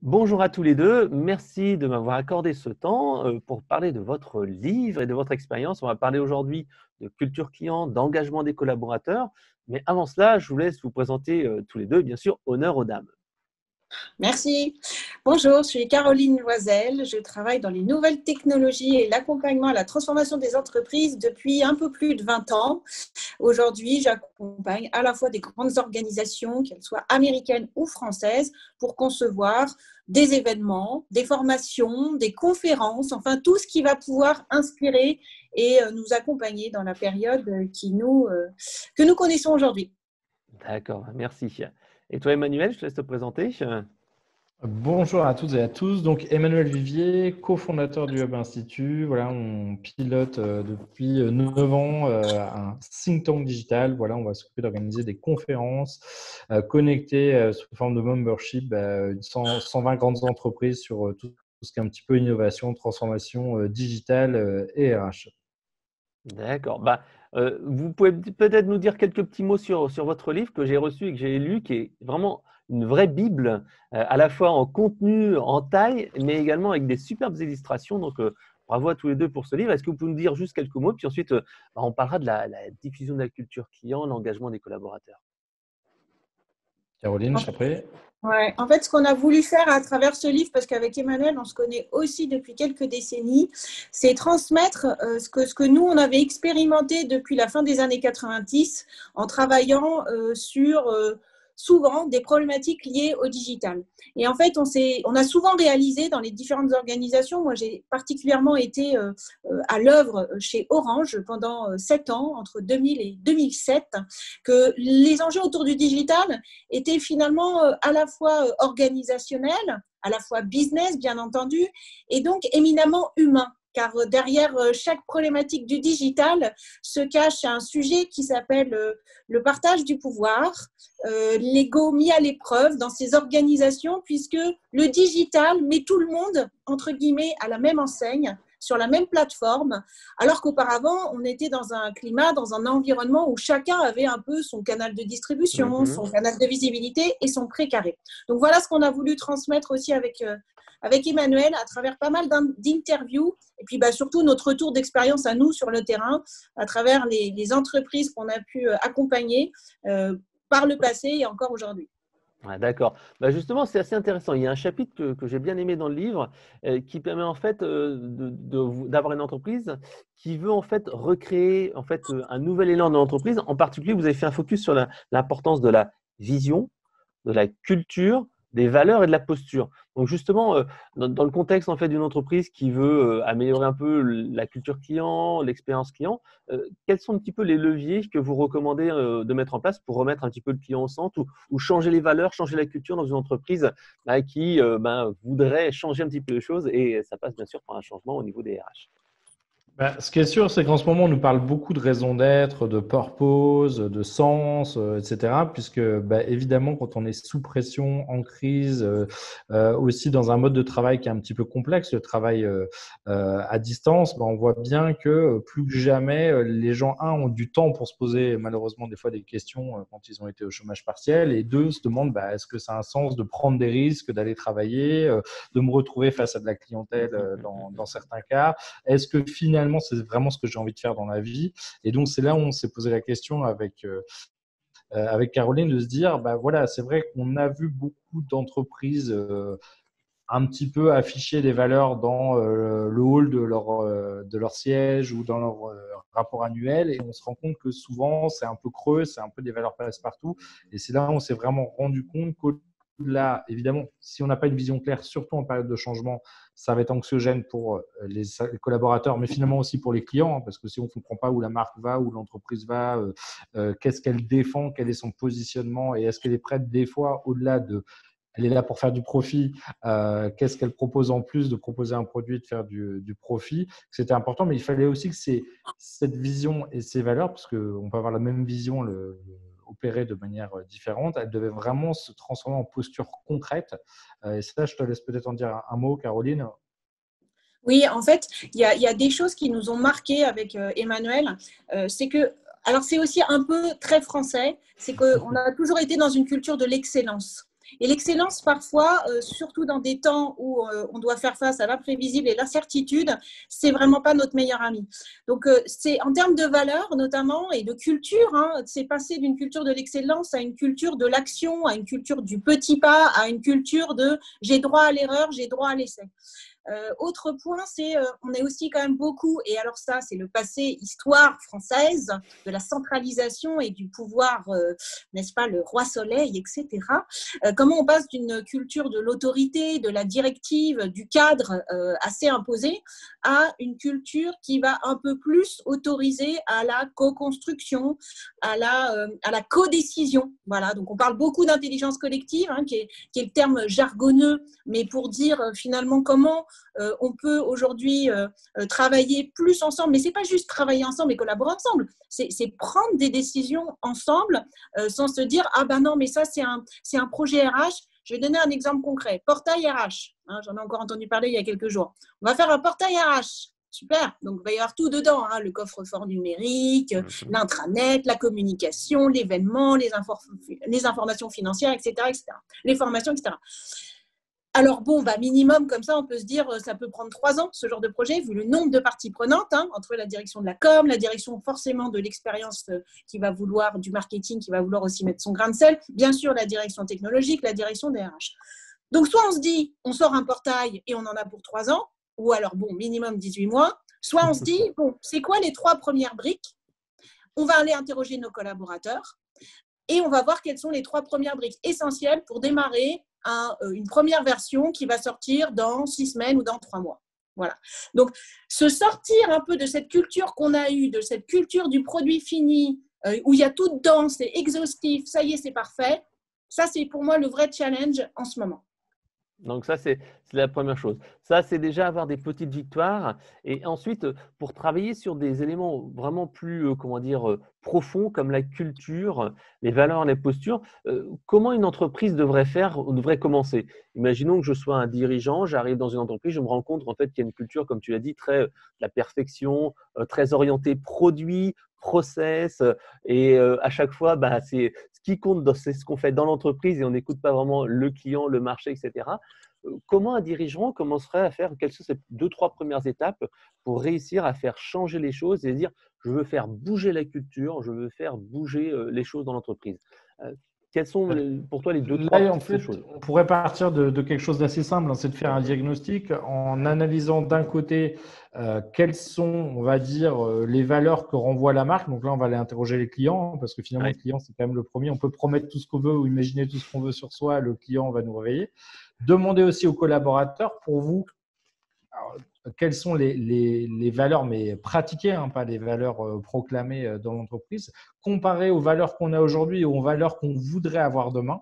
Bonjour à tous les deux, merci de m'avoir accordé ce temps pour parler de votre livre et de votre expérience. On va parler aujourd'hui de culture client, d'engagement des collaborateurs. Mais avant cela, je vous laisse vous présenter tous les deux, bien sûr, honneur aux dames. Merci. Bonjour, je suis Caroline Loisel. Je travaille dans les nouvelles technologies et l'accompagnement à la transformation des entreprises depuis un peu plus de 20 ans. Aujourd'hui, j'accompagne à la fois des grandes organisations, qu'elles soient américaines ou françaises, pour concevoir des événements, des formations, des conférences, enfin tout ce qui va pouvoir inspirer et nous accompagner dans la période que nous connaissons aujourd'hui. D'accord, merci. Et toi, Emmanuel, je te laisse te présenter. Bonjour à toutes et à tous. Donc Emmanuel Vivier, cofondateur du Hub Institut. Voilà, on pilote depuis 9 ans un think tank digital. Voilà, on va s'occuper d'organiser des conférences connectées sous forme de membership, 120 grandes entreprises sur tout ce qui est un petit peu innovation, transformation digitale et RH. D'accord. Vous pouvez peut-être nous dire quelques petits mots sur votre livre que j'ai reçu et que j'ai lu, qui est vraiment une vraie Bible, à la fois en contenu, en taille, mais également avec des superbes illustrations. Donc, bravo à tous les deux pour ce livre. Est-ce que vous pouvez nous dire juste quelques mots? Puis ensuite, on parlera de la diffusion de la culture client, l'engagement des collaborateurs. Caroline, je t'en prie. Ouais. En fait, ce qu'on a voulu faire à travers ce livre, parce qu'avec Emmanuel, on se connaît aussi depuis quelques décennies, c'est transmettre ce que nous, on avait expérimenté depuis la fin des années 90 en travaillant sur souvent des problématiques liées au digital. Et en fait, on a souvent réalisé dans les différentes organisations, moi j'ai particulièrement été à l'œuvre chez Orange pendant 7 ans, entre 2000 et 2007, que les enjeux autour du digital était finalement à la fois organisationnel, à la fois business, bien entendu, et donc éminemment humain. Car derrière chaque problématique du digital se cache un sujet qui s'appelle le partage du pouvoir, l'ego mis à l'épreuve dans ces organisations, puisque le digital met tout le monde, entre guillemets, à la même enseigne, sur la même plateforme, alors qu'auparavant, on était dans un climat, dans un environnement où chacun avait un peu son canal de distribution, son canal de visibilité et son précaré. Donc voilà ce qu'on a voulu transmettre aussi avec Emmanuel à travers pas mal d'interviews et puis surtout notre retour d'expérience à nous sur le terrain à travers les entreprises qu'on a pu accompagner par le passé et encore aujourd'hui. Ah, d'accord. Justement, c'est assez intéressant. Il y a un chapitre que j'ai bien aimé dans le livre qui permet en fait d'avoir une entreprise qui veut en fait recréer en fait un nouvel élan dans l'entreprise. En particulier, vous avez fait un focus sur l'importance de la vision, de la culture, des valeurs et de la posture. Donc justement, dans le contexte en fait d'une entreprise qui veut améliorer un peu la culture client, l'expérience client, quels sont un petit peu les leviers que vous recommandez de mettre en place pour remettre un petit peu le client au centre ou changer les valeurs, changer la culture dans une entreprise qui voudrait changer un petit peu les choses et ça passe bien sûr par un changement au niveau des RH. Ce qui est sûr, c'est qu'en ce moment, on nous parle beaucoup de raison d'être, de purpose, de sens, etc. Puisque, évidemment, quand on est sous pression, en crise, aussi dans un mode de travail qui est un petit peu complexe, le travail à distance, on voit bien que plus que jamais, les gens, ont du temps pour se poser malheureusement des fois des questions quand ils ont été au chômage partiel, et deux, se demandent est-ce que ça a un sens de prendre des risques, d'aller travailler, de me retrouver face à de la clientèle dans certains cas. Est-ce que finalement, c'est vraiment ce que j'ai envie de faire dans la vie? Et donc, c'est là où on s'est posé la question avec Caroline de se dire, voilà, c'est vrai qu'on a vu beaucoup d'entreprises un petit peu afficher des valeurs dans le hall de leur siège ou dans leur rapport annuel, et on se rend compte que souvent, c'est un peu creux, c'est un peu des valeurs passe-partout. Et c'est là où on s'est vraiment rendu compte qu'au-delà, évidemment, si on n'a pas une vision claire, surtout en période de changement, ça va être anxiogène pour les collaborateurs, mais finalement aussi pour les clients, parce que si on ne comprend pas où la marque va, où l'entreprise va, qu'est-ce qu'elle défend, quel est son positionnement, et est-ce qu'elle est prête des fois, au-delà de elle est là pour faire du profit, qu'est-ce qu'elle propose en plus de proposer un produit, de faire du profit? C'était important, mais il fallait aussi que cette vision et ces valeurs, parce qu'on peut avoir la même vision, opérer de manière différente, elle devait vraiment se transformer en posture concrète. Et ça, je te laisse peut-être en dire un mot, Caroline. Oui, en fait, il y a des choses qui nous ont marqué avec Emmanuel. C'est que, alors c'est aussi un peu très français, c'est qu'on a toujours été dans une culture de l'excellence. Et l'excellence, parfois, surtout dans des temps où on doit faire face à l'imprévisible et l'incertitude, c'est vraiment pas notre meilleur ami. Donc, c'est en termes de valeurs, notamment, et de culture, hein, c'est passer d'une culture de l'excellence à une culture de l'action, à une culture du petit pas, à une culture de j'ai droit à l'erreur, j'ai droit à l'essai. Autre point, c'est on est aussi quand même beaucoup, et alors ça, c'est le passé histoire française, de la centralisation et du pouvoir, n'est-ce pas, le roi soleil, etc. Comment on passe d'une culture de l'autorité, de la directive, du cadre assez imposé, à une culture qui va un peu plus autoriser à la co-construction, à la codécision. Voilà, donc on parle beaucoup d'intelligence collective, hein, qui est le terme jargonneux, mais pour dire finalement comment on peut aujourd'hui travailler plus ensemble, mais ce n'est pas juste travailler ensemble et collaborer ensemble, c'est prendre des décisions ensemble sans se dire « Ah ben non, mais ça c'est un projet RH ». Je vais donner un exemple concret. Portail RH, hein, j'en ai encore entendu parler il y a quelques jours. On va faire un portail RH. Super, donc il va y avoir tout dedans, hein, le coffre-fort numérique, l'intranet, la communication, l'événement, les informations financières, etc., etc., les formations, etc. Alors bon, minimum, comme ça, on peut se dire ça peut prendre 3 ans, ce genre de projet, vu le nombre de parties prenantes, hein, entre la direction de la com, la direction forcément de l'expérience qui va vouloir, du marketing, qui va vouloir aussi mettre son grain de sel, bien sûr la direction technologique, la direction des RH. Donc soit on se dit, on sort un portail et on en a pour 3 ans, ou alors bon, minimum 18 mois, soit on se dit, bon, c'est quoi les 3 premières briques? On va aller interroger nos collaborateurs et on va voir quelles sont les 3 premières briques essentielles pour démarrer une première version qui va sortir dans 6 semaines ou dans 3 mois. Voilà. Donc, se sortir un peu de cette culture qu'on a eue, de cette culture du produit fini, où il y a tout dedans, c'est exhaustif, ça y est, c'est parfait. Ça, c'est pour moi le vrai challenge en ce moment. Donc ça, c'est la première chose. Ça, c'est déjà avoir des petites victoires. Et ensuite, pour travailler sur des éléments vraiment plus, comment dire, profonds, comme la culture, les valeurs, les postures, comment une entreprise devrait faire ou devrait commencer? Imaginons que je sois un dirigeant, j'arrive dans une entreprise, je me rends compte en fait qu'il y a une culture, comme tu l'as dit, très de la perfection, très orientée produit, process, et à chaque fois, c'est ce qui compte, c'est ce qu'on fait dans l'entreprise et on n'écoute pas vraiment le client, le marché, etc. Comment un dirigeant commencerait à faire, quelles sont ces 2-3 premières étapes pour réussir à faire changer les choses et dire je veux faire bouger la culture, je veux faire bouger les choses dans l'entreprise. Quelles sont pour toi les 2-3 Là, en petites fait, choses? on pourrait partir de quelque chose d'assez simple, hein, c'est de faire un diagnostic en analysant d'un côté quelles sont, on va dire, les valeurs que renvoie la marque. Donc là, on va aller interroger les clients, hein, parce que finalement, Ouais. le client, c'est quand même le premier. On peut promettre tout ce qu'on veut ou imaginer tout ce qu'on veut sur soi, le client va nous réveiller. Demandez aussi aux collaborateurs, pour vous, alors, quelles sont les valeurs, mais pratiquées, hein, pas les valeurs proclamées dans l'entreprise, comparées aux valeurs qu'on a aujourd'hui et aux valeurs qu'on voudrait avoir demain.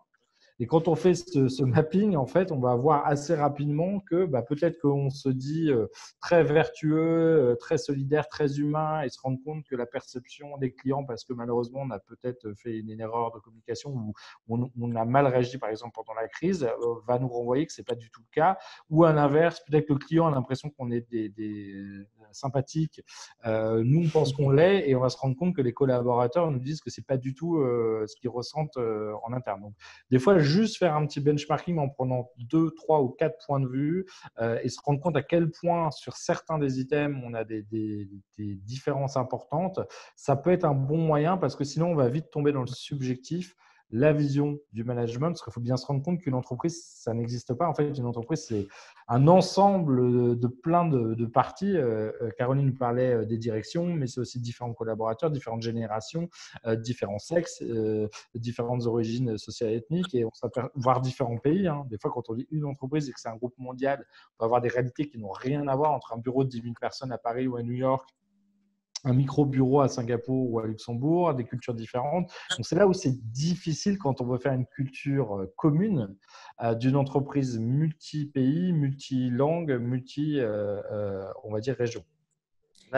Et quand on fait ce mapping, en fait, on va voir assez rapidement que peut-être qu'on se dit très vertueux, très solidaire, très humain, et se rendre compte que la perception des clients, parce que malheureusement, on a peut-être fait une erreur de communication ou on a mal réagi, par exemple, pendant la crise, va nous renvoyer que ce n'est pas du tout le cas. Ou à l'inverse, peut-être que le client a l'impression qu'on est des sympathiques. Nous, on pense qu'on l'est, et on va se rendre compte que les collaborateurs nous disent que ce n'est pas du tout ce qu'ils ressentent en interne. Donc, des fois, juste faire un petit benchmarking en prenant 2, 3 ou 4 points de vue et se rendre compte à quel point sur certains des items on a des différences importantes, ça peut être un bon moyen, parce que sinon on va vite tomber dans le subjectif, la vision du management, parce qu'il faut bien se rendre compte qu'une entreprise, ça n'existe pas. En fait, une entreprise, c'est un ensemble de plein de parties. Caroline nous parlait des directions, mais c'est aussi différents collaborateurs, différentes générations, différents sexes, différentes origines sociales et ethniques, et voire différents pays. Hein. Des fois, quand on dit une entreprise et que c'est un groupe mondial, on va avoir des réalités qui n'ont rien à voir entre un bureau de 10 000 personnes à Paris ou à New York, un micro-bureau à Singapour ou à Luxembourg, des cultures différentes. Donc, c'est là où c'est difficile quand on veut faire une culture commune d'une entreprise multi-pays, multi-langue, on va dire, région.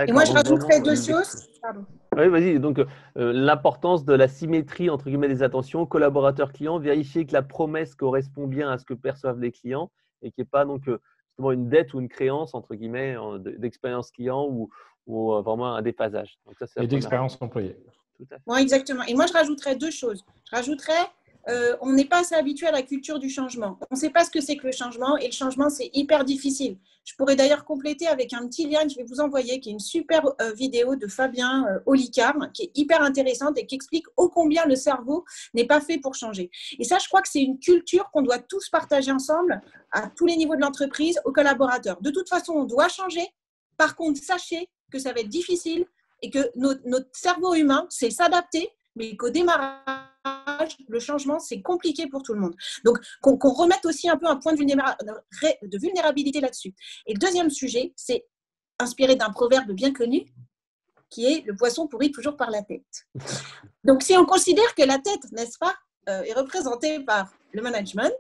Et moi, je rajouterais 2 choses. Pardon. Oui, vas-y. Donc, l'importance de la symétrie, entre guillemets, des attentions, collaborateur-client, vérifier que la promesse correspond bien à ce que perçoivent les clients et qu'il n'y ait pas donc, justement une dette ou une créance, entre guillemets, d'expérience client ou vraiment un déphasage. Donc, ça, c'est et d'expérience employée. Tout à fait. Oui, exactement. Et moi, je rajouterais 2 choses. Je rajouterais on n'est pas assez habitué à la culture du changement. On ne sait pas ce que c'est que le changement et le changement, c'est hyper difficile. Je pourrais d'ailleurs compléter avec un petit lien que je vais vous envoyer, qui est une super vidéo de Fabien Olicard, qui est hyper intéressante et qui explique ô combien le cerveau n'est pas fait pour changer. Et ça, je crois que c'est une culture qu'on doit tous partager ensemble à tous les niveaux de l'entreprise, aux collaborateurs. De toute façon, on doit changer. Par contre, sachez que ça va être difficile et que notre cerveau humain sait s'adapter, mais qu'au démarrage, le changement, c'est compliqué pour tout le monde. Donc, qu'on remette aussi un peu un point de vulnérabilité là-dessus. Et le deuxième sujet, c'est inspiré d'un proverbe bien connu, qui est « le poisson pourrit toujours par la tête ». Donc, si on considère que la tête, n'est-ce pas, est représentée par le management,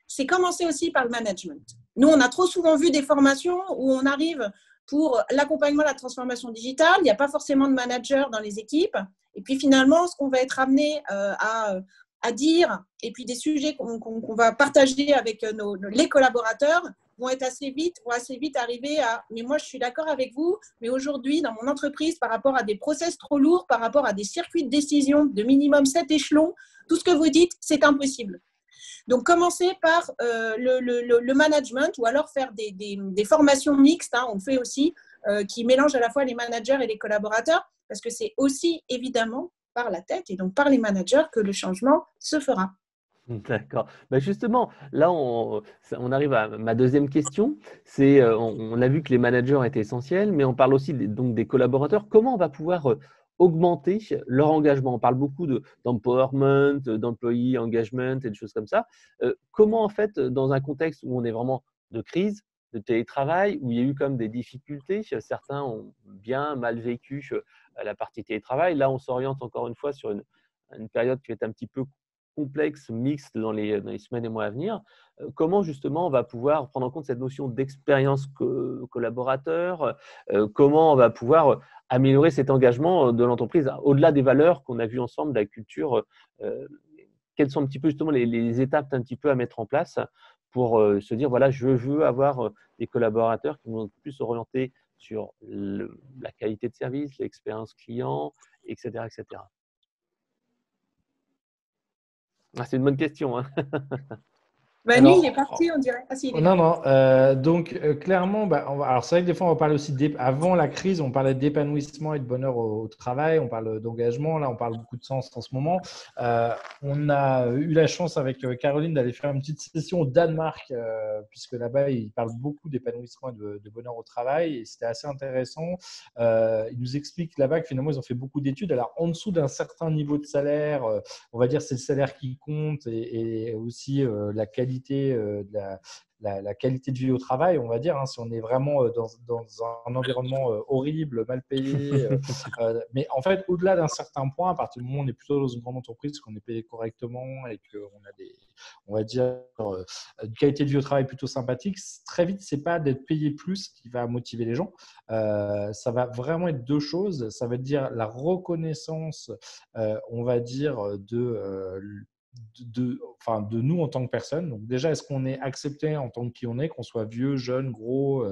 c'est commencer aussi par le management. Nous, on a trop souvent vu des formations où on arrive pour l'accompagnement de la transformation digitale, il n'y a pas forcément de manager dans les équipes. Et puis finalement, ce qu'on va être amené à dire, et puis des sujets qu'on va partager avec les collaborateurs, vont assez vite arriver à « mais moi, je suis d'accord avec vous, mais aujourd'hui, dans mon entreprise, par rapport à des process trop lourds, par rapport à des circuits de décision de minimum 7 échelons, tout ce que vous dites, c'est impossible ». Donc, commencer par le management ou alors faire des formations mixtes, hein, on le fait aussi, qui mélangent à la fois les managers et les collaborateurs, parce que c'est aussi évidemment par la tête et donc par les managers que le changement se fera. D'accord. Ben justement, là, on arrive à ma deuxième question. C'est, on a vu que les managers étaient essentiels, mais on parle aussi donc des collaborateurs. Comment on va pouvoir augmenter leur engagement? On parle beaucoup d'empowerment, d'employee engagement et de choses comme ça. Comment, en fait, dans un contexte où on est vraiment de crise, de télétravail, où il y a eu comme des difficultés, certains ont bien mal vécu la partie télétravail. Là, on s'oriente encore une fois sur une période qui va être un petit peu complexe, mixte dans les semaines et mois à venir. Comment justement on va pouvoir prendre en compte cette notion d'expérience collaborateur? Comment on va pouvoir améliorer cet engagement de l'entreprise au-delà des valeurs qu'on a vues ensemble, de la culture? Quelles sont un petit peu justement les étapes un petit peu à mettre en place pour se dire voilà, je veux avoir des collaborateurs qui vont plus s'orienter sur la qualité de service, l'expérience client, etc., etc. Ah, c'est une bonne question, hein. Manu, il est parti, on dirait. Ah, si, il est là. Non. Donc, clairement, alors c'est vrai que des fois, on va parler aussi avant la crise, on parlait d'épanouissement et de bonheur au travail, on parle d'engagement. Là, on parle beaucoup de sens en ce moment. On a eu la chance avec Caroline d'aller faire une petite session au Danemark, puisque là-bas, ils parlent beaucoup d'épanouissement et de bonheur au travail. Et c'était assez intéressant. Ils nous expliquent là-bas que finalement, ils ont fait beaucoup d'études. Alors, en dessous d'un certain niveau de salaire, on va dire c'est le salaire qui compte et aussi la qualité de la qualité de vie au travail, on va dire, hein, si on est vraiment dans un environnement horrible, mal payé. Mais en fait, au-delà d'un certain point, à partir du moment où on est plutôt dans une grande entreprise, qu'on est payé correctement et qu'on a on va dire, une qualité de vie au travail plutôt sympathique, très vite, c'est pas d'être payé plus qui va motiver les gens. Ça va vraiment être deux choses. Ça va dire la reconnaissance, on va dire, de nous en tant que personne. Donc déjà, est-ce qu'on est accepté en tant que qui on est, qu'on soit vieux, jeune, gros,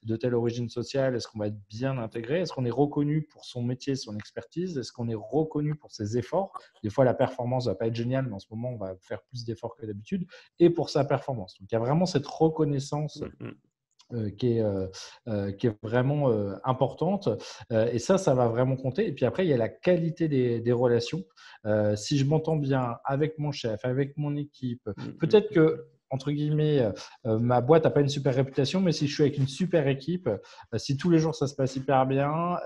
de telle origine sociale? Est-ce qu'on va être bien intégré? Est-ce qu'on est reconnu pour son métier, son expertise? Est-ce qu'on est reconnu pour ses efforts? Des fois, la performance ne va pas être géniale, mais en ce moment, on va faire plus d'efforts que d'habitude, et pour sa performance. Donc, il y a vraiment cette reconnaissance qui est vraiment importante. Et ça va vraiment compter. Et puis après, il y a la qualité des relations. Si je m'entends bien avec mon chef, avec mon équipe, peut-être que, entre guillemets, ma boîte n'a pas une super réputation, mais si je suis avec une super équipe, si tous les jours ça se passe hyper bien,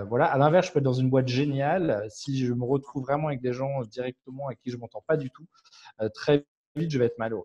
voilà. À l'inverse, je peux être dans une boîte géniale. Si je me retrouve vraiment avec des gens directement avec qui je ne m'entends pas du tout, très vite, je vais être malheureux.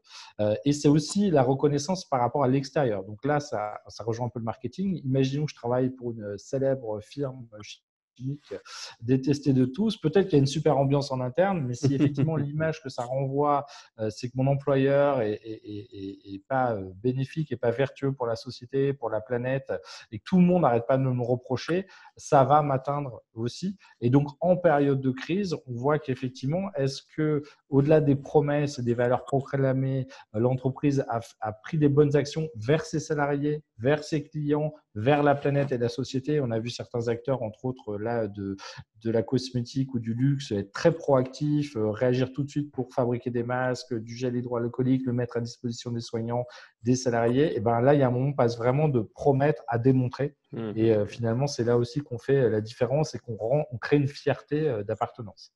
Et c'est aussi la reconnaissance par rapport à l'extérieur. Donc là, ça rejoint un peu le marketing. Imaginons que je travaille pour une célèbre firme chimique détestée de tous. Peut-être qu'il y a une super ambiance en interne, mais si effectivement l'image que ça renvoie, c'est que mon employeur est pas bénéfique et pas vertueux pour la société, pour la planète, et que tout le monde n'arrête pas de me reprocher, ça va m'atteindre aussi. Et donc, en période de crise, on voit qu'effectivement, est-ce que, au-delà des promesses et des valeurs proclamées, l'entreprise a pris des bonnes actions vers ses salariés, vers ses clients, vers la planète et la société? On a vu certains acteurs, entre autres là, de la cosmétique ou du luxe, être très proactif, réagir tout de suite pour fabriquer des masques, du gel hydroalcoolique, le mettre à disposition des soignants, des salariés, et ben là, il y a un moment, on passe vraiment de promettre à démontrer. Et finalement, c'est là aussi qu'on fait la différence et on crée une fierté d'appartenance.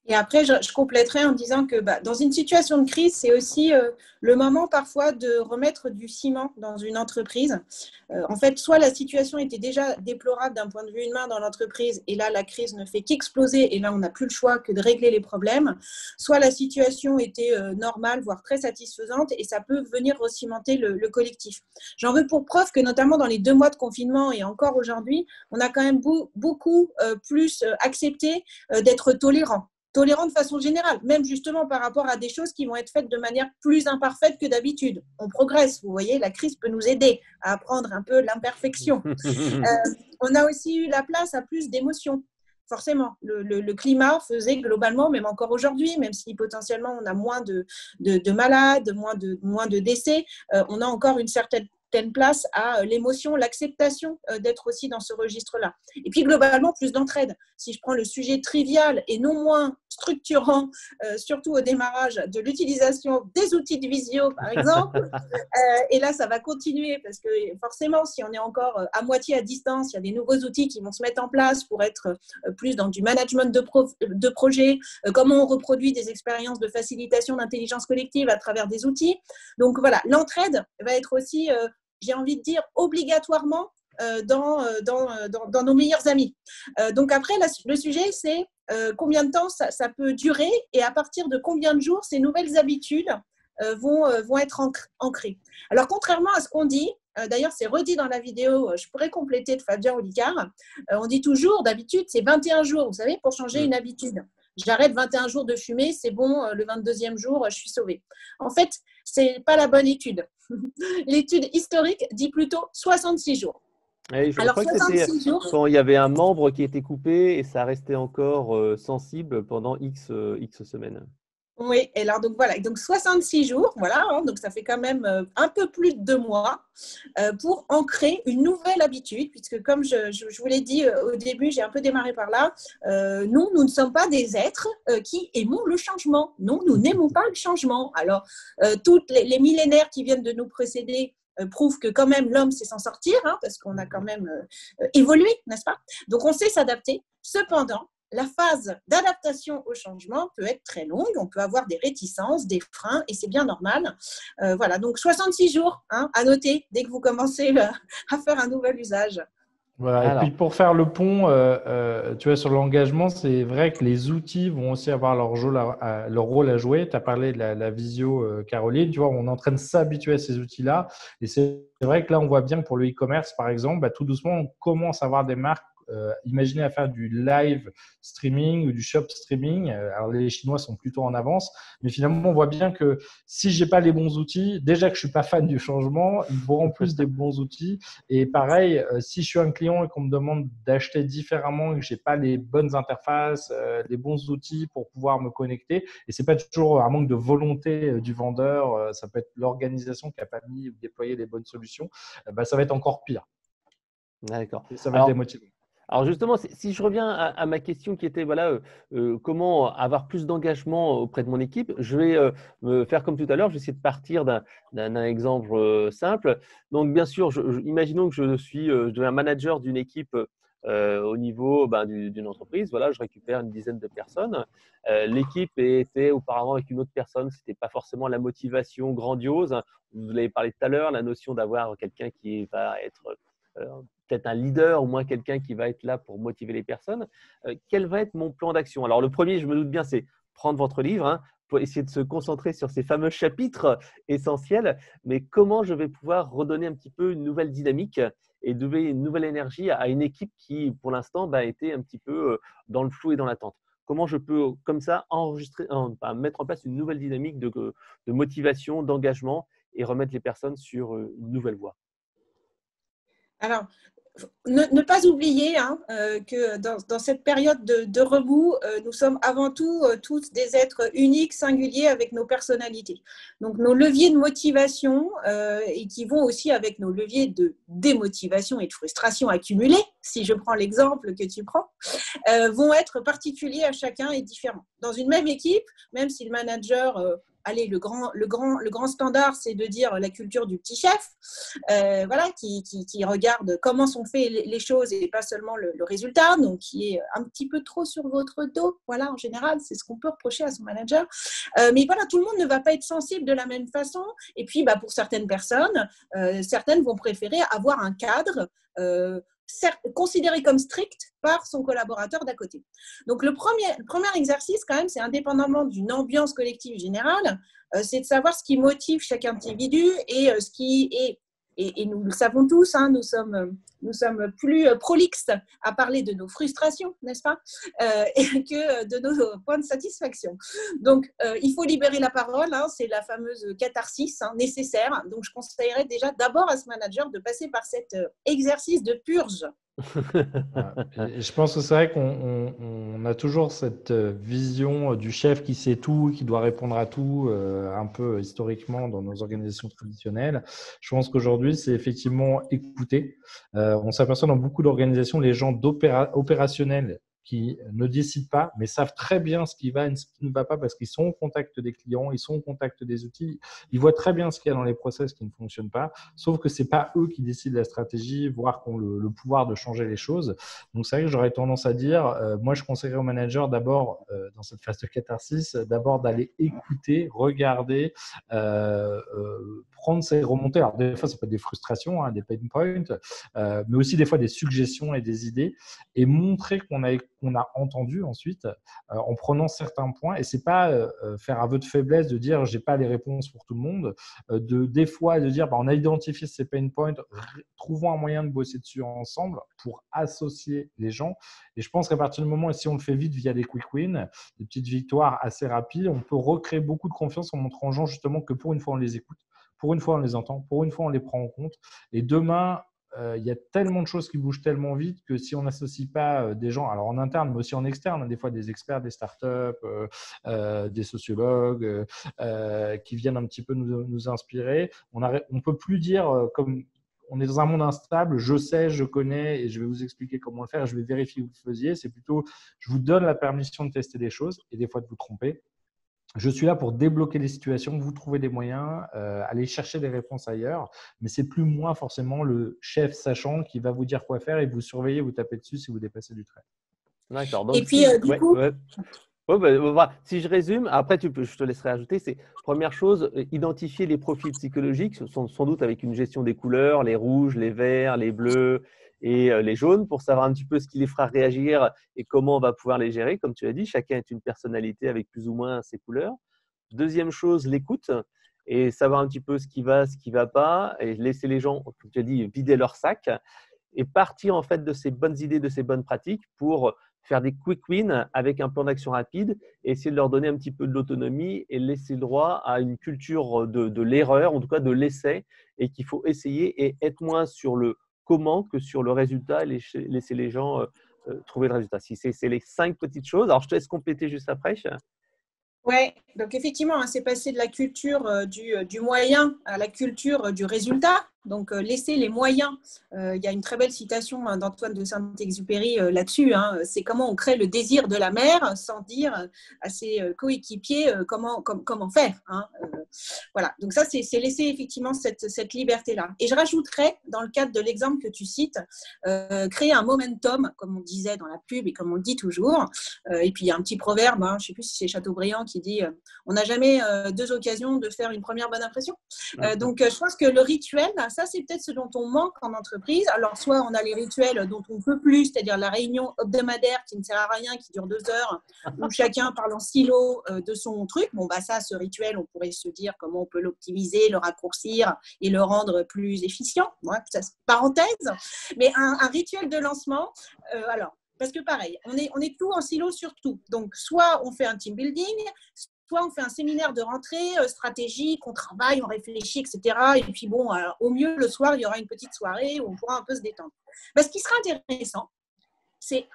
Et après, je compléterai en disant que dans une situation de crise, c'est aussi le moment parfois de remettre du ciment dans une entreprise. En fait, soit la situation était déjà déplorable d'un point de vue humain dans l'entreprise, et là, la crise ne fait qu'exploser, et là, on n'a plus le choix que de régler les problèmes. Soit la situation était normale, voire très satisfaisante, et ça peut venir recimenter le collectif. J'en veux pour preuve que, notamment dans les 2 mois de confinement, et encore aujourd'hui, on a quand même beaucoup plus accepté d'être tolérant de façon générale, même justement par rapport à des choses qui vont être faites de manière plus imparfaite que d'habitude. On progresse, vous voyez, la crise peut nous aider à apprendre un peu l'imperfection. On a aussi eu la place à plus d'émotions. Forcément, le climat faisait globalement, même encore aujourd'hui, même si potentiellement on a moins de malades, moins de décès, on a encore une certaine place à l'émotion, l'acceptation d'être aussi dans ce registre-là. Et puis globalement, plus d'entraide. Si je prends le sujet trivial et non moins structurant, surtout au démarrage de l'utilisation des outils de visio, par exemple, et là, ça va continuer parce que forcément, si on est encore à moitié à distance, il y a des nouveaux outils qui vont se mettre en place pour être plus dans du management de projet, comment on reproduit des expériences de facilitation d'intelligence collective à travers des outils. Donc voilà, l'entraide va être aussi, j'ai envie de dire, obligatoirement dans nos meilleurs amis. Donc après, le sujet, c'est combien de temps ça peut durer et à partir de combien de jours ces nouvelles habitudes vont être ancrées. Alors, contrairement à ce qu'on dit, d'ailleurs, c'est redit dans la vidéo, je pourrais compléter de Fabien Olicard, on dit toujours, d'habitude, c'est 21 jours, vous savez, pour changer une habitude. J'arrête 21 jours de fumer, c'est bon, le 22e jour, je suis sauvée. En fait, ce n'est pas la bonne étude. L'étude historique dit plutôt 66 jours. Et je Alors, crois que c'était 66 jours, quand il y avait un membre qui était coupé et ça restait encore sensible pendant X semaines. oui, et alors donc voilà, donc 66 jours, voilà, hein, donc ça fait quand même un peu plus de 2 mois pour ancrer une nouvelle habitude, puisque comme je vous l'ai dit au début, j'ai un peu démarré par là, nous ne sommes pas des êtres qui aimons le changement. Non, nous n'aimons pas le changement. Alors, toutes les millénaires qui viennent de nous précéder prouvent que quand même l'homme sait s'en sortir, hein, parce qu'on a quand même évolué, n'est-ce pas? Donc, on sait s'adapter. Cependant, la phase d'adaptation au changement peut être très longue, on peut avoir des réticences, des freins, et c'est bien normal. Voilà, donc 66 jours, hein, à noter dès que vous commencez à faire un nouvel usage. Voilà. Et puis pour faire le pont, tu vois, sur l'engagement, c'est vrai que les outils vont aussi avoir leur rôle à jouer. Tu as parlé de la visio, Caroline, tu vois, on est en train de s'habituer à ces outils-là. Et c'est vrai que là, on voit bien que pour le e-commerce, par exemple, tout doucement, on commence à avoir des marques imaginez à faire du live streaming ou du shop streaming. Alors, les Chinois sont plutôt en avance, mais finalement, on voit bien que si j'ai pas les bons outils, déjà que je suis pas fan du changement, il faut en plus des bons outils. Et pareil, si je suis un client et qu'on me demande d'acheter différemment et que j'ai pas les bonnes interfaces, les bons outils pour pouvoir me connecter, et c'est pas toujours un manque de volonté du vendeur, ça peut être l'organisation qui a pas mis ou déployé les bonnes solutions, ça va être encore pire. D'accord. Et ça va être démotivant. Alors justement, si je reviens à ma question qui était voilà, comment avoir plus d'engagement auprès de mon équipe, je vais me faire comme tout à l'heure, je vais essayer de partir d'un exemple simple. Donc bien sûr, imaginons que je suis un manager d'une équipe au niveau d'une entreprise. Voilà, je récupère une dizaine de personnes. L'équipe était auparavant avec une autre personne, ce n'était pas forcément la motivation grandiose. Vous l'avez parlé tout à l'heure, la notion d'avoir quelqu'un qui va être peut-être un leader, au moins quelqu'un qui va être là pour motiver les personnes. Quel va être mon plan d'action? Alors, le premier, je me doute bien, c'est prendre votre livre hein, pour essayer de se concentrer sur ces fameux chapitres essentiels. Mais comment je vais pouvoir redonner un petit peu une nouvelle dynamique et donner une nouvelle énergie à une équipe qui, pour l'instant, était un petit peu dans le flou et dans l'attente? Comment je peux, comme ça, mettre en place une nouvelle dynamique de motivation, d'engagement et remettre les personnes sur une nouvelle voie? Alors, ne pas oublier que dans cette période de remous, nous sommes avant tout tous des êtres uniques, singuliers, avec nos personnalités. Donc, nos leviers de motivation et qui vont aussi avec nos leviers de démotivation et de frustration accumulés, si je prends l'exemple que tu prends, vont être particuliers à chacun et différents. Dans une même équipe, même si le manager… Allez, le grand standard, c'est de dire la culture du petit chef, voilà, qui regarde comment sont faites les choses et pas seulement le résultat, donc qui est un petit peu trop sur votre dos. Voilà, en général, c'est ce qu'on peut reprocher à son manager. Mais voilà, tout le monde ne va pas être sensible de la même façon. Et puis, pour certaines personnes, certaines vont préférer avoir un cadre considéré comme strict par son collaborateur d'à côté. Donc, le premier exercice, quand même, c'est indépendamment d'une ambiance collective générale, c'est de savoir ce qui motive chaque individu et ce qui est… Et nous le savons tous, nous sommes plus prolixes à parler de nos frustrations, n'est-ce pas, que de nos points de satisfaction. Donc, il faut libérer la parole, c'est la fameuse catharsis nécessaire. Donc, je conseillerais déjà d'abord à ce manager de passer par cet exercice de purge. Et je pense que c'est vrai qu'on a toujours cette vision du chef qui sait tout, qui doit répondre à tout, un peu historiquement dans nos organisations traditionnelles. Je pense qu'aujourd'hui, c'est effectivement écouter. On s'aperçoit dans beaucoup d'organisations, les gens opérationnels qui ne décident pas, mais savent très bien ce qui va et ce qui ne va pas parce qu'ils sont au contact des clients, ils sont au contact des outils, ils voient très bien ce qu'il y a dans les process qui ne fonctionnent pas, sauf que c'est pas eux qui décident la stratégie, voire qui ont le pouvoir de changer les choses. Donc c'est vrai que j'aurais tendance à dire, moi je conseillerais aux managers d'abord, dans cette phase de catharsis, d'abord d'aller écouter, regarder, prendre ses remontées. Alors des fois ça peut être des frustrations, des pain points, mais aussi des fois des suggestions et des idées, et montrer qu'on a entendu ensuite en prenant certains points. Et c'est pas faire aveu de faiblesse de dire j'ai pas les réponses pour tout le monde, des fois de dire on a identifié ces pain points, trouvons un moyen de bosser dessus ensemble pour associer les gens. Et je pense qu'à partir du moment, et si on le fait vite via des quick wins, des petites victoires assez rapides, on peut recréer beaucoup de confiance en montrant aux gens justement que pour une fois on les écoute, pour une fois on les entend, pour une fois on les prend en compte. Et demain, il y a tellement de choses qui bougent tellement vite que si on n'associe pas des gens, alors en interne, mais aussi en externe, des fois des experts, des startups, des sociologues qui viennent un petit peu nous inspirer, on ne peut plus dire comme on est dans un monde instable, je sais, je connais et je vais vous expliquer comment le faire, je vais vérifier que vous le faisiez. C'est plutôt, je vous donne la permission de tester des choses et des fois de vous tromper. Je suis là pour débloquer les situations, vous trouver des moyens, aller chercher des réponses ailleurs, mais c'est plus moi forcément le chef sachant qui va vous dire quoi faire et vous surveiller, vous taper dessus si vous dépassez du trait. D'accord. Donc, et puis, du coup… voilà. Si je résume, après je te laisserai ajouter, c'est première chose, identifier les profils psychologiques, sans doute avec une gestion des couleurs, les rouges, les verts, les bleus et les jaunes, pour savoir un petit peu ce qui les fera réagir et comment on va pouvoir les gérer. Comme tu l'as dit, chacun est une personnalité avec plus ou moins ses couleurs. Deuxième chose, l'écoute et savoir un petit peu ce qui va pas et laisser les gens, comme tu as dit, vider leur sac et partir en fait de ces bonnes idées, de ces bonnes pratiques pour faire des quick wins avec un plan d'action rapide et essayer de leur donner un petit peu de l'autonomie et laisser le droit à une culture de l'erreur, en tout cas de l'essai, et qu'il faut essayer et être moins sur le comment que sur le résultat et laisser les gens trouver le résultat. Si c'est les 5 petites choses. Alors, je te laisse compléter juste après. Ouais, donc effectivement, c'est passé de la culture du moyen à la culture du résultat. Donc, laisser les moyens. Il y a une très belle citation d'Antoine de Saint-Exupéry là-dessus. C'est comment on crée le désir de la mer sans dire à ses coéquipiers comment faire. Voilà. Donc, ça, c'est laisser effectivement cette liberté-là. Et je rajouterais, dans le cadre de l'exemple que tu cites, créer un momentum, comme on disait dans la pub et comme on le dit toujours. Et puis, il y a un petit proverbe, je ne sais plus si c'est Chateaubriand qui dit on n'a jamais 2 occasions de faire une première bonne impression. Donc, je pense que le rituel, ça, c'est peut-être ce dont on manque en entreprise. Alors, soit on a les rituels dont on ne peut plus, c'est-à-dire la réunion hebdomadaire qui ne sert à rien, qui dure 2 heures, où chacun parle en silo de son truc. Bon, ça, ce rituel, on pourrait se dire comment on peut l'optimiser, le raccourcir et le rendre plus efficient. Ouais, ça, c'est parenthèse. Mais un rituel de lancement, alors, parce que pareil, on est tout en silo sur tout. Donc, soit on fait un team building, soit on fait un séminaire de rentrée stratégique, on travaille, on réfléchit, etc. Et puis bon, au mieux, le soir, il y aura une petite soirée où on pourra un peu se détendre. Ce qui sera intéressant, c'est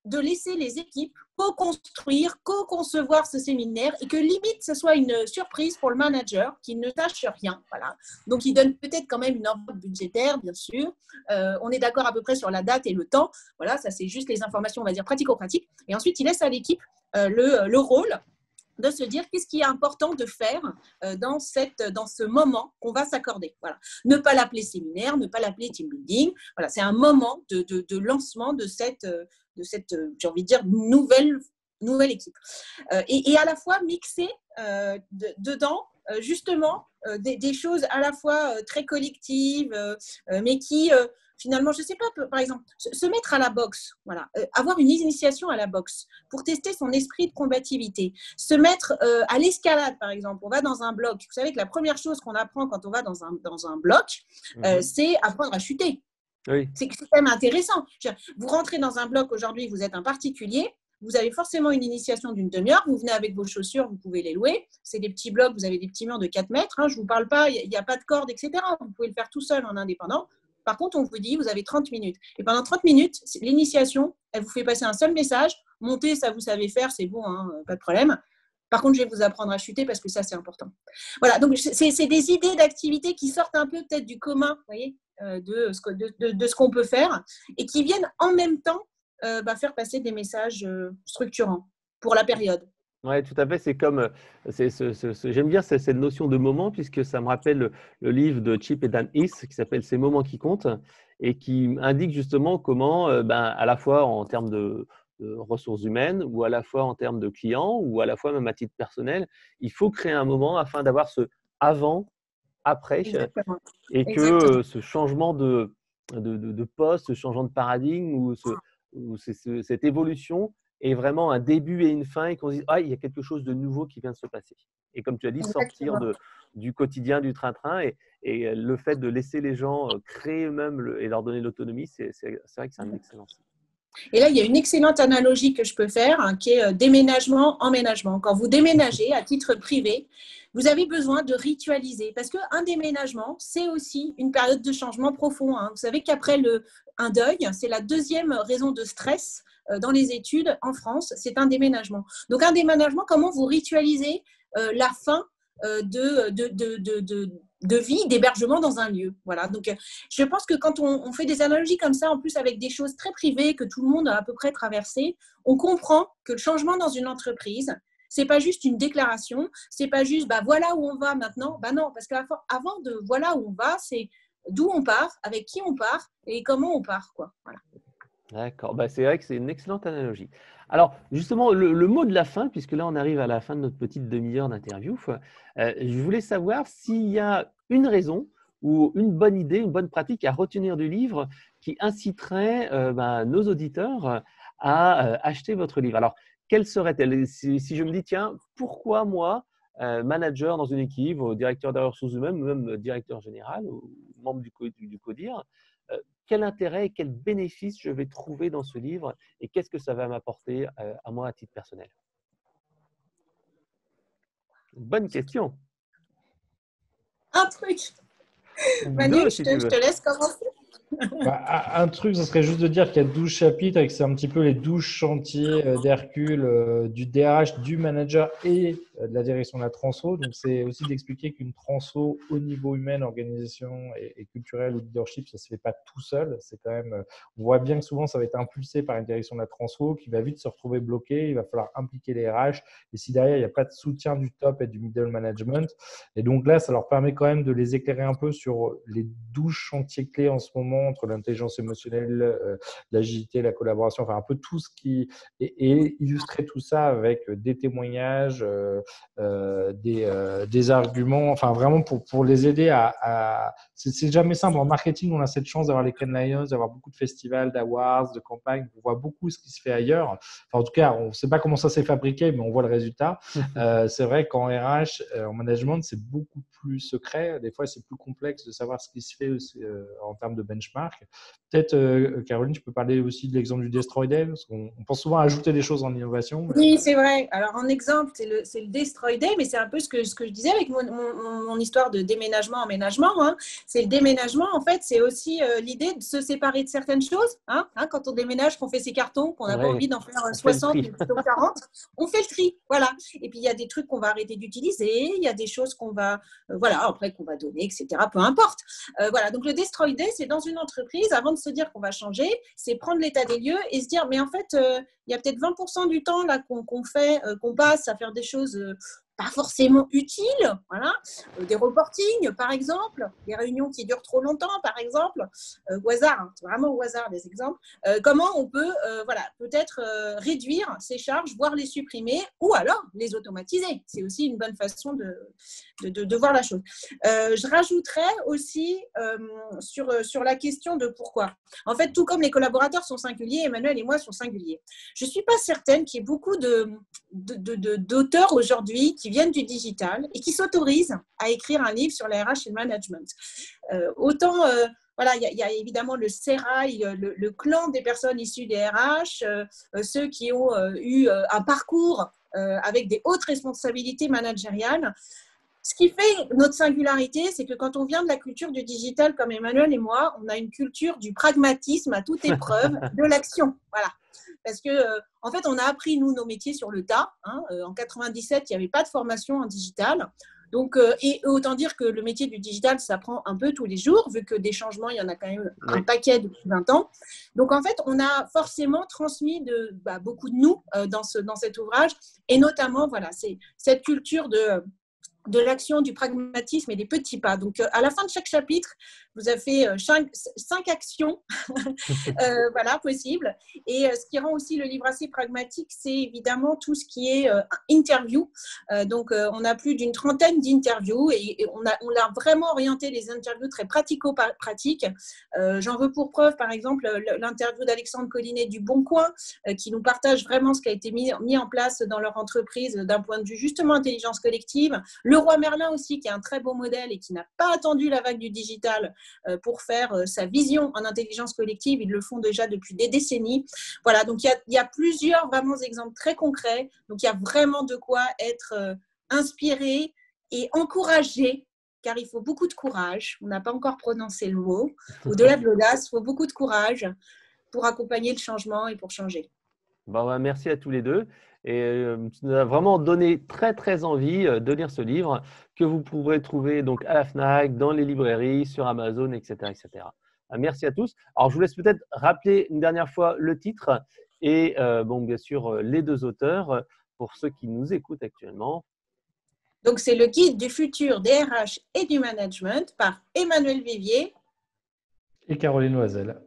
de laisser les équipes co-construire, co-concevoir ce séminaire et que limite, ce soit une surprise pour le manager qui ne sache rien. Voilà. Donc, il donne peut-être quand même une enveloppe budgétaire, bien sûr. On est d'accord à peu près sur la date et le temps. Voilà, ça, c'est juste les informations, on va dire, pratico-pratiques. Et ensuite, il laisse à l'équipe le rôle de se dire qu'est-ce qui est important de faire dans ce moment qu'on va s'accorder. Voilà. Ne pas l'appeler séminaire, ne pas l'appeler team building. Voilà, c'est un moment de lancement de cette j'ai envie de dire, nouvelle équipe. Et à la fois mixer dedans, justement, des choses à la fois très collectives, mais qui… finalement, je ne sais pas, par exemple, se mettre à la boxe, voilà, avoir une initiation à la boxe pour tester son esprit de combativité, se mettre à l'escalade, par exemple. On va dans un bloc. Vous savez que la première chose qu'on apprend quand on va dans un bloc, c'est apprendre à chuter. Oui. C'est quand même intéressant. Vous rentrez dans un bloc aujourd'hui, vous êtes un particulier, vous avez forcément une initiation d'une demi-heure, vous venez avec vos chaussures, vous pouvez les louer. C'est des petits blocs, vous avez des petits murs de 4 mètres, je ne vous parle pas, il n'y a pas de corde, etc. Vous pouvez le faire tout seul en indépendant. Par contre, on vous dit, vous avez 30 minutes. Et pendant 30 minutes, l'initiation, elle vous fait passer un seul message. Monter, ça vous savez faire, c'est bon, pas de problème. Par contre, je vais vous apprendre à chuter parce que ça, c'est important. Voilà, donc c'est des idées d'activités qui sortent un peu peut-être du commun, vous voyez, de ce qu'on peut faire et qui viennent en même temps faire passer des messages structurants pour la période. Oui, tout à fait. C'est comme, j'aime bien cette notion de moment, puisque ça me rappelle le livre de Chip et Dan Heath qui s'appelle Ces moments qui comptent et qui indique justement comment, à la fois en termes de ressources humaines ou à la fois en termes de clients ou à la fois même à titre personnel, il faut créer un moment afin d'avoir ce avant, après. Exactement. Et que ce changement de poste, ce changement de paradigme ou cette évolution est vraiment un début et une fin et qu'on se dise il y a quelque chose de nouveau qui vient de se passer. Et comme tu as dit, sortir du quotidien, du train-train et le fait de laisser les gens créer eux-mêmes et leur donner l'autonomie, c'est vrai que c'est un excellent. Et là, il y a une excellente analogie que je peux faire qui est déménagement, emménagement. Quand vous déménagez à titre privé, vous avez besoin de ritualiser parce qu'un déménagement, c'est aussi une période de changement profond. Vous savez qu'après un deuil, c'est la deuxième raison de stress dans les études en France, c'est un déménagement. Donc, un déménagement, comment vous ritualisez la fin de vie, d'hébergement dans un lieu. Voilà. Donc, je pense que quand on fait des analogies comme ça, en plus avec des choses très privées que tout le monde a à peu près traversées, on comprend que le changement dans une entreprise, c'est pas juste une déclaration, c'est pas juste voilà où on va maintenant. Non, parce qu'avant de voilà où on va, c'est d'où on part, avec qui on part et comment on part, quoi. Voilà. D'accord, c'est vrai que c'est une excellente analogie. Alors, justement, le mot de la fin, puisque là, on arrive à la fin de notre petite demi-heure d'interview, je voulais savoir s'il y a une raison ou une bonne idée, une bonne pratique à retenir du livre qui inciterait nos auditeurs à acheter votre livre. Alors, quelle serait-elle? Si je me dis, tiens, pourquoi moi, manager dans une équipe, ou directeur des ressources humaines, ou même directeur général, ou membre du CODIR, quel intérêt et quel bénéfice je vais trouver dans ce livre et qu'est-ce que ça va m'apporter à moi à titre personnel? Bonne question. Un truc. Manu, je te laisse commencer. Un truc, ce serait juste de dire qu'il y a 12 chapitres et que c'est un petit peu les 12 chantiers d'Hercule, du DRH, du manager et de la direction de la transfo. Donc, c'est aussi d'expliquer qu'une transfo au niveau humain, organisation et culturel ou leadership, ça ne se fait pas tout seul. C'est quand même, on voit bien que souvent, ça va être impulsé par une direction de la transfo qui va vite se retrouver bloquée. Il va falloir impliquer les RH. Et si derrière, il n'y a pas de soutien du top et du middle management, et donc là, ça leur permet quand même de les éclairer un peu sur les 12 chantiers clés en ce moment entre l'intelligence émotionnelle, l'agilité, la collaboration, enfin un peu tout ce qui et illustrer tout ça avec des témoignages, des arguments, enfin vraiment pour les aider à c'est jamais simple. En marketing, on a cette chance d'avoir les Cannes Lions, d'avoir beaucoup de festivals, d'awards, de campagnes. On voit beaucoup ce qui se fait ailleurs. Enfin, en tout cas, on ne sait pas comment ça s'est fabriqué, mais on voit le résultat. C'est vrai qu'en RH, en management, c'est beaucoup plus secret. Des fois, c'est plus complexe de savoir ce qui se fait aussi, en termes de benchmark. Peut-être, Caroline, tu peux parler aussi de l'exemple du Destroy Day, parce qu'on pense souvent à ajouter des choses en innovation. Oui, c'est vrai. Alors, en exemple, c'est le Destroy Day, mais c'est un peu ce que je disais avec mon histoire de déménagement, emménagement. Hein. C'est le déménagement, en fait, c'est aussi l'idée de se séparer de certaines choses. Hein. Quand on déménage, qu'on fait ses cartons, qu'on n'a pas envie d'en faire 60, mais plutôt 40, on fait le tri. Voilà. Et puis, il y a des trucs qu'on va arrêter d'utiliser, il y a des choses qu'on va, après, qu'on va donner, etc. Peu importe. Voilà. Donc, le Destroy Day, c'est dans une entreprise, avant de se dire qu'on va changer, c'est prendre l'état des lieux et se dire, mais en fait, il y a peut-être 20% du temps là qu'on passe à faire des choses pas forcément utiles, voilà, des reportings par exemple, des réunions qui durent trop longtemps par exemple, au hasard, hein, vraiment au hasard des exemples. Comment on peut, peut-être réduire ces charges, voire les supprimer, ou alors les automatiser. C'est aussi une bonne façon de voir la chose. Je rajouterais aussi sur la question de pourquoi. En fait, tout comme les collaborateurs sont singuliers, Emmanuel et moi sont singuliers. Je ne suis pas certaine qu'il y ait beaucoup d'auteurs aujourd'hui qui viennent du digital et qui s'autorisent à écrire un livre sur la RH et le management. Voilà, il y a évidemment le sérail, le clan des personnes issues des RH, ceux qui ont eu un parcours avec des hautes responsabilités managériales. Ce qui fait notre singularité, c'est que quand on vient de la culture du digital comme Emmanuel et moi, on a une culture du pragmatisme à toute épreuve, de l'action. Voilà. Parce que, en fait, on a appris, nous, nos métiers sur le tas. Hein. En 97, il n'y avait pas de formation en digital. Donc, et autant dire que le métier du digital s'apprend un peu tous les jours, vu que des changements, il y en a quand même un paquet depuis 20 ans. Donc, en fait, on a forcément transmis beaucoup de nous dans cet ouvrage. Et notamment, voilà, c'est cette culture de l'action, du pragmatisme et des petits pas. Donc, à la fin de chaque chapitre, vous avez fait 5 actions possibles. Et ce qui rend aussi le livre assez pragmatique, c'est évidemment tout ce qui est interview. Donc, on a plus d'une trentaine d'interviews et on a vraiment orienté les interviews très pratico-pratiques. J'en veux pour preuve, par exemple, l'interview d'Alexandre Collinet du Bon Coin, qui nous partage vraiment ce qui a été mis en place dans leur entreprise d'un point de vue justement intelligence collective. Leroy Merlin aussi, qui est un très beau modèle et qui n'a pas attendu la vague du digital pour faire sa vision en intelligence collective. Ils le font déjà depuis des décennies. Voilà, donc il y a plusieurs vraiment exemples très concrets. Donc, il y a vraiment de quoi être inspiré et encouragé, car il faut beaucoup de courage. On n'a pas encore prononcé le mot. Au-delà de l'audace, il faut beaucoup de courage pour accompagner le changement et pour changer. Merci à tous les deux. Et tu nous as vraiment donné très, très envie de lire ce livre que vous pourrez trouver donc à la FNAC, dans les librairies, sur Amazon, etc. etc. Merci à tous. Alors, je vous laisse peut-être rappeler une dernière fois le titre et bien sûr les deux auteurs pour ceux qui nous écoutent actuellement. Donc, c'est le guide du futur des RH et du management par Emmanuel Vivier et Caroline Loisel.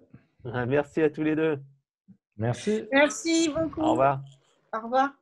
Merci à tous les deux. Merci. Merci beaucoup. Au revoir. Au revoir.